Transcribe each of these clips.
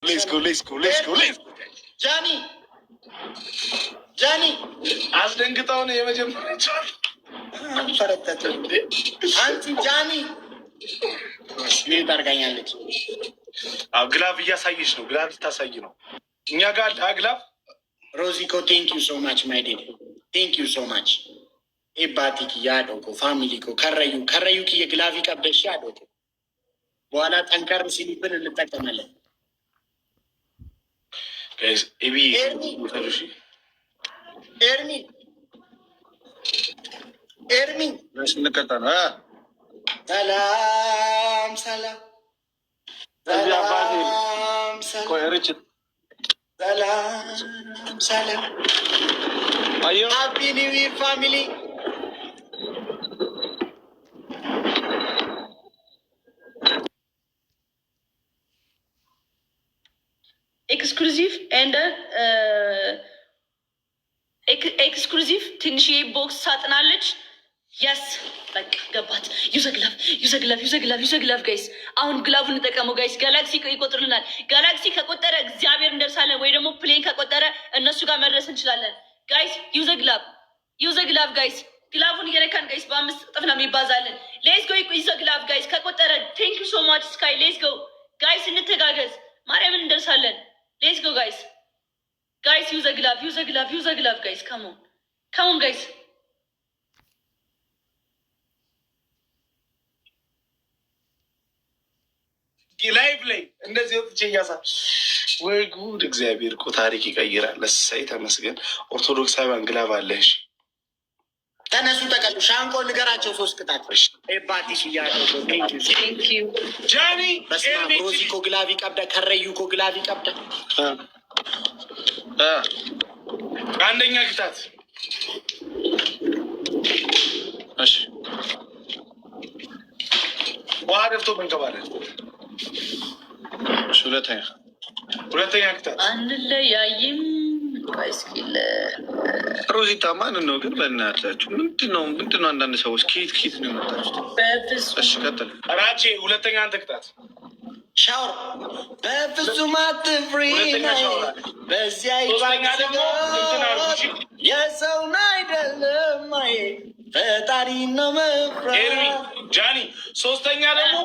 Let's go. Johnny. አስደንግጠው ነው የመጀመሪያ ቻል ፈረጠጥ አንቺ ጃኒ ታርጋኛለች። ግላቭ እያሳየች ነው። ግላቭ ልታሳይ ነው። እኛ ጋር ግላቭ ሮዚኮ ቴንክ ዩ ሶ ማች ማይ ዴድ ቴንክ ዩ ሶ ማች ኤባቲክ ያዶኮ ፋሚሊ ኮ ከረዩ ኪ የግላቪ ቀበሽ ያዶኮ በኋላ ጠንከር ሲሊብን እንጠቀማለን። ጋይስ ኤቢ ኤርሚ እንቀጣ ነው። ሰላም ሃፒ ኒው ይር ፋሚሊ። ኤክስክሉዚቭ ትንሽዬ ቦክስ ሳጥናለች። የስ በቃ ገባት። ዩዘግላፍ ጋይስ፣ አሁን ግላቡ እንጠቀመው ጋይስ። ጋላክሲ ይቆጥርልናል። ጋላክሲ ከቆጠረ እግዚአብሔር እንደርሳለን፣ ወይ ደግሞ ፕሌን ከቆጠረ እነሱ ጋር መድረስ እንችላለን ጋይስ። ዩዘግላፍ ጋይስ፣ ግላቡን እየነካን ጋይስ፣ በ5 እጥፍ ነው የሚባዛለን። ሌስ ጎ ዩዘግላፍ ጋይስ ከቆጠረ። ቴንክ ዩ ሶ ማች ስካይ። ሌስ ጎ ጋይስ፣ እንተጋገዝ። ማርያምን እንደርሳለን። ሌስ ጎ ጋይስ ዩዘግላፍ ጋይስ። ከሞን ጋይስ ላይቭ ላይ እንደዚህ ወጥቼ ወይ ጉድ! እግዚአብሔር እኮ ታሪክ ይቀይራል። እሰይ ተመስገን። ኦርቶዶክሳዊያን ግላቭ አለሽ። ተነሱ ተቀሉ። ሻንቆ ንገራቸው 3 ቅጣት ኤባቲሽ እያለ ጃኒ ሮዚኮ ግላቪ ቀብደ ከረዩኮ ግላቪ ቀብደ አንደኛ ቅጣት። እሺ ውሃ ደፍቶ መንከባለን። ሁለተኛ ቅጣት አንለያይም። ስኪል ሮዚታ ማን ነው ግን? በእናታችሁ ምንድነው? አንዳንድ ሰዎች ኬት ነው የመጣችሁት? እሺ ቀጥል። ራቼ ሁለተኛ አንተ ቅጣት። ሻወር በፍጹም አትፍሪ። በዚያ የሰውን አይደለም ፈጣሪ ነው መፍራት። ጃኒ ሶስተኛ ደግሞ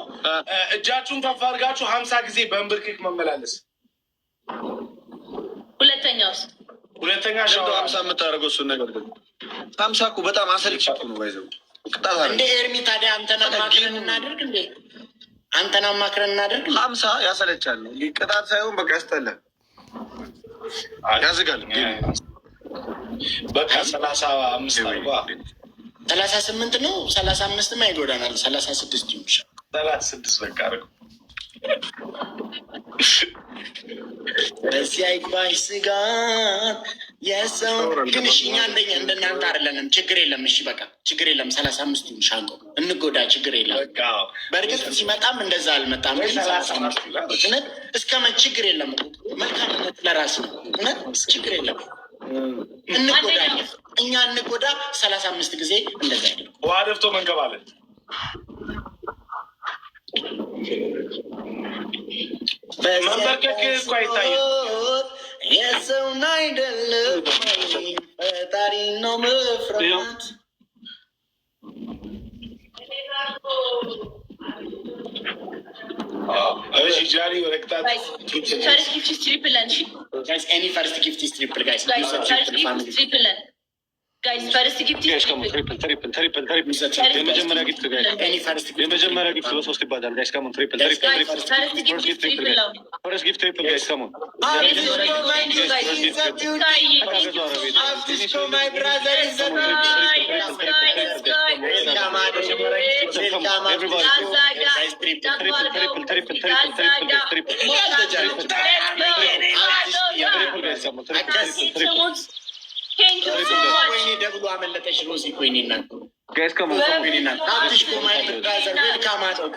እጃችሁን ከፍ አድርጋችሁ 50 ጊዜ በእንብርክክ መመላለስ። ሁለተኛ ሻወር 50 የምታደርገው እሱን ነገር ግን 50 እኮ በጣም አሰልች ነው። ባይዘው ቅጣት እንደ ኤርሚ ታዲያ አንተና ማክረን እናድርግ እንዴ? አንተና ማክረን እናድርግ። 50 ያሰለቻል። ቅጣት ሳይሆን በቃ ያስጠላል፣ ያዝጋል። በቃ 35 አርባ 38 ነው። 35 አይጎዳናል። 36 ይሁን። 36 በቃ አርገው። በዚህ አይግባሽ ስጋት የሰው ግን እሺ፣ እኛ እንደናንተ አይደለንም። ችግር የለም። እሺ በቃ ችግር የለም። 35 ይሁን። ሻንቆ እንጎዳ፣ ችግር የለም። በእርግጥ ሲመጣም እንደዛ አልመጣም። ግን 35 እውነት እስከመን ችግር የለም። መልካምነት ለራስ ነው። እውነት ችግር የለም። እንጎዳ፣ እኛ እንጎዳ። 35 ጊዜ እንደዛ አይደለም። ውሃ ደፍቶ መንከባለን። መንበርከክ እኮ አይታይም። የሰውን አይደለም ፈጣሪ ነው መፍራት። ጃኒ ወረቅታት ፈርስት ጊፍት ስትሪፕል ጋይስ ፈርስት ጊፍት የመጀመሪያ ጊፍት የመጀመሪያ ጊፍት በ3 ይባላል። ጋይስ ካሞን ትሪፕል ጋይስ ካሞን ወይኔ ደብሎ አመለጠሽ ሮዚ። ኮይኔና ጋይስ ካሞን አብሽ ኮማይ ብራዘር ዌልካም አጥቆ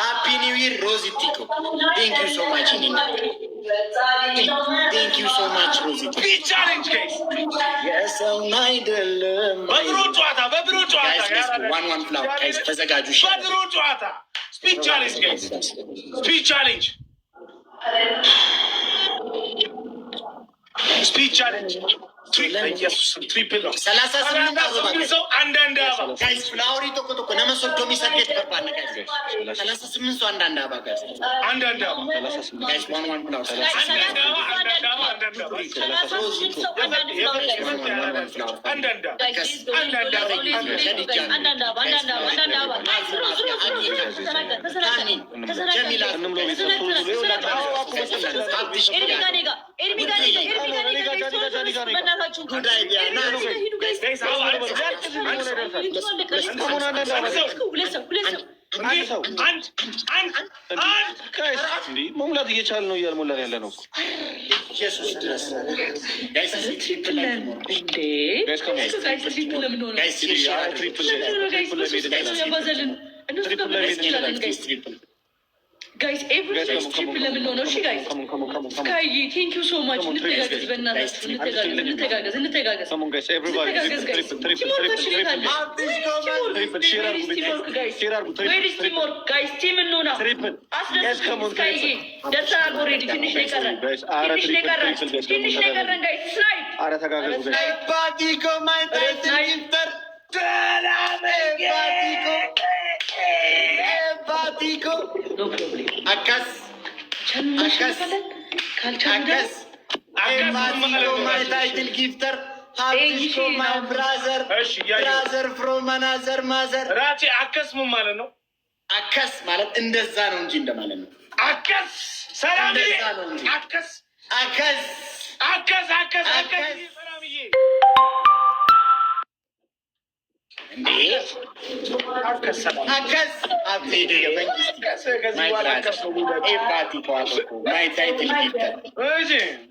ሃፒ ኒው ይር ሮዚቲኮ ቴንክ ዩ ሶ ማች ኒና ቴንክ ዩ ሶ ማች ሮዚቲ። ቢች ቻሌንጅ ጋይስ የሰው አይደለም በብሩ ጨዋታ ጋይስ ዋን ፍላው ጋይስ ተዘጋጁ። በብሩ ጨዋታ ስፒች ቻሌንጅ ጋይስ ስፒች ቻሌንጅ ስፒች ቻሌንጅ ትሪፕል ነው። 38 ሰው አንዳንድ አበባ ጋይስ ፍላወሪ ቶኮ ቶኮ ነመሶዶሚ ሰጌት በርባነ ጋይስ 38 ሰው አንዳንድ አበባ ጋይስ አንዳንድ አበባ ጋይስ ዋን ፍላወር መሙላት እየቻለ ነው እያልሞላን ያለ ነው። ጋይስ ኤቭሪ ትሪፕል ለምን ሆነው? እሺ ጋይስ ስካይ ቴንክ ዩ ሶ ማች። እንተጋገዝ፣ በእናታችሁ እንተጋገዝ። ቲም እንሆና አስደስት። ስካይ ደርሰናል ኦልሬዲ። ትንሽ ነው የቀረን ጋይስ ስላይድ ባቲኮ ማይታይተር ባቲኮ አካስ ማይ ታይትል ጊፍተር ሀብቲኮ ማይ ብራዘር ፍሮም አናዘር ማዘር። ራቼ አከስ ምን ማለት ነው? አከስ ማለት እንደዛ ነው እንጂ እንደማለት ነው። አከስ ሰላም አከስ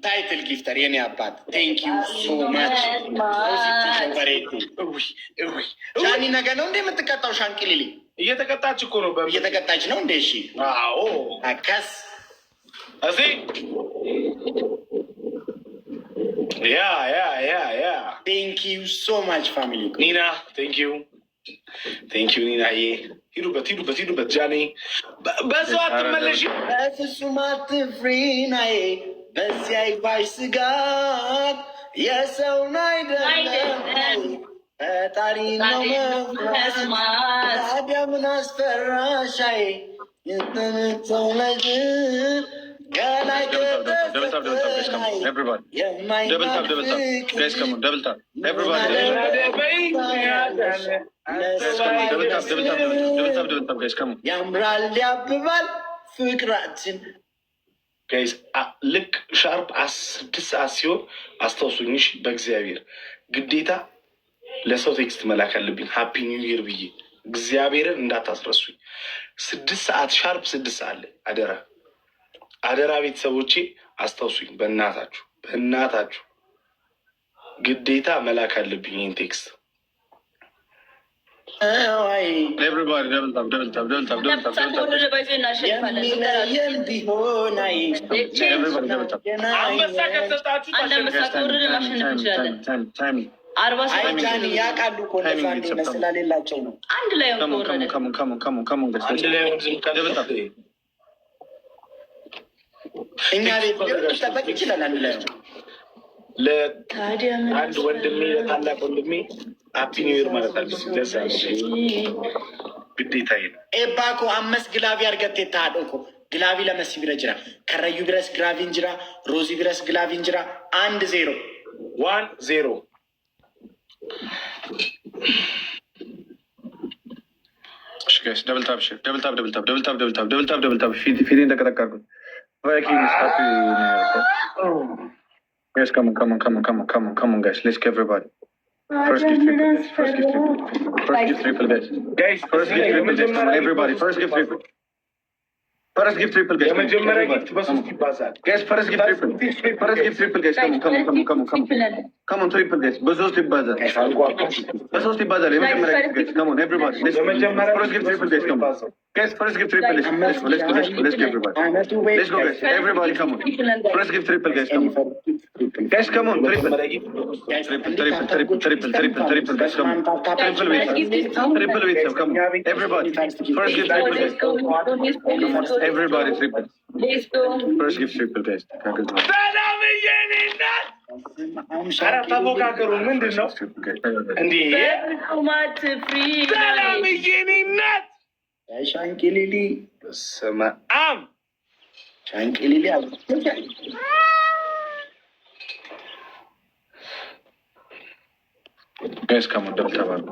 ታይትል ጊፍተር የኔ አባት ቴንክ ዩ ሶ ማች። ሻኒ ነገ ነው እንደ የምትቀጣው? ሻንቅሊሊ እየተቀጣች እኮ ነው። እየተቀጣች ነው እንደ እሺ። አዎ አከስ እዚህ ቴንክ ዩ ሶ ማች ፋሚሊ። ኒና ቴንክ ዩ ኒና። ሂዱበት ጃኒ። በዛው አትመለሽ። በፍጹም አትፍሪ ናዬ፣ በዚያ ይባሽ ስጋት የሰውን አይደለም ፈጣሪ ነው መፍራት። ታዲያ ምን አስፈራሻዬ? የተመተው ነገር ገላይ ያምራል ያብባል ፍቅራችን። ጋይስ ልክ ሻርፕ 6 ሰዓት ሲሆን አስታውሱኝሽ። በእግዚአብሔር ግዴታ ለሰው ቴክስት መላክ አለብኝ ሀፒ ኒው ይር ብዬ። እግዚአብሔርን እንዳታስረሱኝ። 6 ሰዓት ሻርፕ 6 ሰዓት ላይ አደራ ቤተሰቦቼ አስታውሱኝ። በእናታችሁ ግዴታ መላክ አለብኝ ይህን ቴክስት። ያውቃሉ እኮ ስላሌላቸው ነው። አንድ ላይ እኛ ቤት ጠበቅ ይችላል። አንድ ላይ ለአንድ ወንድሜ ለታላቅ ወንድሜ ሃፒ ኒው ይር ማለት አለ። ግዴታ ነው። ኤባኮ አመስ ግላቪ አርገት የታደቆ ግላቪ ለመሲ ቢረ ጅራ ከረዩ ቢረስ ግላቪ እንጅራ ሮዚ ቢረስ ግላቪ እንጅራ 1-0 ደብል ታፕ ፊቴን ተቀጠቀርኩት። Vikings happy New Year. Guys, come on, guys. Let's get everybody. First gift triple, guys. Guys, first gift triple, guys. Come on, everybody. First gift triple. First gift triple, guys. Guys, first gift triple. First gift triple, guys. Come on, triple, guys. Bazosti bazaar. Come on, everybody. First gift triple, guys. Come on. Guys, first gift triple. Let's go, everybody. Let's go, guys. Everybody, come on. First gift triple, guys. Come on. Guys, come on. Triple, guys. Come on. Triple weights. Come on. Everybody. First gift triple, guys. Everybody triple. First gift triple, guys. ኧረ ተፎካከሩ። ምንድን ነው እንዲህ ሰላምዬ? እኔ እናት ሻንቂሊሊ በስመ አብ ሻንቂሊሊ ጋይስ ከመደብ ተባልኩ